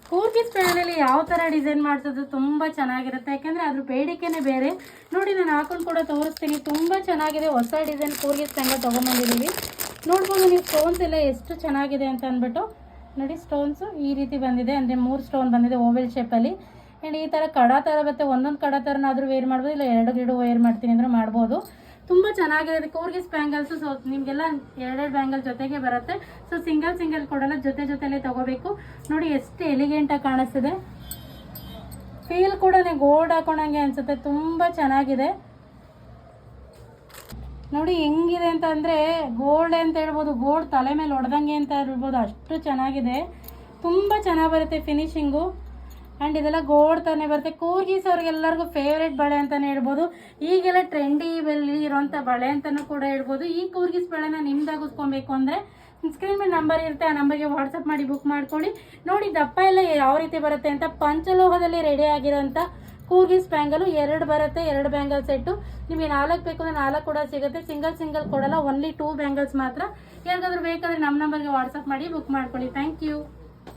ಕೂರ್ಗಿ ಸ್ಪೈನಲ್ಲಿ ಯಾವ ಥರ ಡಿಸೈನ್ ಮಾಡಿಸೋದು ತುಂಬ ಚೆನ್ನಾಗಿರುತ್ತೆ, ಯಾಕೆಂದರೆ ಅದ್ರ ಬೇಡಿಕೆನೇ ಬೇರೆ. ನೋಡಿ ನಾನು ಹಾಕೊಂಡು ಕೂಡ ತೋರಿಸ್ತೀನಿ. ತುಂಬ ಚೆನ್ನಾಗಿದೆ, ಹೊಸ ಡಿಸೈನ್ ಕೂರ್ಗಿ ಸ್ಪೈನ ತೊಗೊಂಬಂದಿದ್ದೀವಿ. ನೋಡ್ಬೋದು ನೀವು ಸ್ಟೋನ್ಸ್ ಎಲ್ಲ ಎಷ್ಟು ಚೆನ್ನಾಗಿದೆ ಅಂತ ಅಂದ್ಬಿಟ್ಟು. ನೋಡಿ ಸ್ಟೋನ್ಸು ಈ ರೀತಿ ಬಂದಿದೆ, ಅಂದರೆ 3 ಸ್ಟೋನ್ ಬಂದಿದೆ ಓವೆಲ್ ಶೇಪಲ್ಲಿ. ಆ್ಯಂಡ್ ಈ ಥರ ಕಡ ಥರ ಬರುತ್ತೆ, ಒಂದೊಂದು ಕಡ ಥರನಾದರೂ ವೇರ್ ಮಾಡ್ಬೋದು, ಇಲ್ಲ 2 ವೇರ್ ಮಾಡ್ತೀನಿ ಅಂದರೆ ಮಾಡ್ಬೋದು. ತುಂಬ ಚೆನ್ನಾಗಿದೆ ಕೂರ್ಗಿ ಬ್ಯಾಂಗಲ್ಸು. ಸೊ ನಿಮಗೆಲ್ಲ 2 ಬ್ಯಾಂಗಲ್ ಜೊತೆಗೆ ಬರುತ್ತೆ. ಸೊ ಸಿಂಗಲ್ ಕೊಡಲ್ಲ, ಜೊತೆಲೇ ತೊಗೋಬೇಕು. ನೋಡಿ ಎಷ್ಟು ಎಲಿಗೆಂಟಾಗಿ ಕಾಣಿಸ್ತಿದೆ. ಫೀಲ್ ಕೂಡ ಗೋಲ್ಡ್ ಹಾಕೊಂಡಂಗೆ ಅನಿಸುತ್ತೆ, ತುಂಬ ಚೆನ್ನಾಗಿದೆ. ನೋಡಿ ಹೆಂಗಿದೆ ಅಂತ ಅಂದರೆ ಗೋಲ್ಡ್ ಅಂತ ಹೇಳ್ಬೋದು, ಗೋಲ್ಡ್ ತಲೆ ಮೇಲೆ ಹೊಡೆದಂಗೆ ಅಂತ ಹೇಳ್ಬೋದು, ಅಷ್ಟು ಚೆನ್ನಾಗಿದೆ. ತುಂಬ ಚೆನ್ನಾಗಿ ಬರುತ್ತೆ ಫಿನಿಶಿಂಗು. ಆ್ಯಂಡ್ ಇದೆಲ್ಲ ಗೋಲ್ಡ್ ತಾನೇ ಬರುತ್ತೆ. ಕೂರ್ಗೀಸ್ ಅವ್ರಿಗೆಲ್ಲರಿಗೂ ಫೇವ್ರೇಟ್ ಬಳೆ ಅಂತಲೇ ಹೇಳ್ಬೋದು. ಈಗೆಲ್ಲ ಟ್ರೆಂಡಿ ಬೆಲ್ಲಿ ಇರೋಂಥ ಬಳೆ ಅಂತಲೂ ಕೂಡ ಹೇಳ್ಬೋದು. ಈ ಕೂರ್ಗೀಸ್ ಬಳೆನ ನಿಮ್ದಾಗಿಸ್ಕೊಬೇಕು ಅಂದರೆ ಸ್ಕ್ರೀನ್ ಮೇಲೆ ನಂಬರ್ ಇರುತ್ತೆ, ಆ ನಂಬರ್ಗೆ ವಾಟ್ಸಪ್ ಮಾಡಿ ಬುಕ್ ಮಾಡ್ಕೊಳ್ಳಿ. ನೋಡಿ ದಪ್ಪ ಎಲ್ಲ ಯಾವ ರೀತಿ ಬರುತ್ತೆ ಅಂತ. ಪಂಚಲೋಹದಲ್ಲಿ ರೆಡಿ ಆಗಿರೋಂಥ ಕೂರ್ಗೀಸ್ ಬ್ಯಾಂಗಲು 2 ಬರುತ್ತೆ, 2 ಬ್ಯಾಂಗಲ್ ಸೆಟ್ಟು. ನಿಮಗೆ 4 ಬೇಕು ಅಂದರೆ 4 ಕೂಡ ಸಿಗುತ್ತೆ. ಸಿಂಗಲ್ ಕೊಡಲ್ಲ, ಓನ್ಲಿ 2 ಬ್ಯಾಂಗಲ್ಸ್ ಮಾತ್ರ. ಯಾರಿಗಾದ್ರೂ ಬೇಕಾದರೆ ನಮ್ಮ ನಂಬರ್ಗೆ ವಾಟ್ಸಪ್ ಮಾಡಿ ಬುಕ್ ಮಾಡ್ಕೊಳ್ಳಿ. Thank you.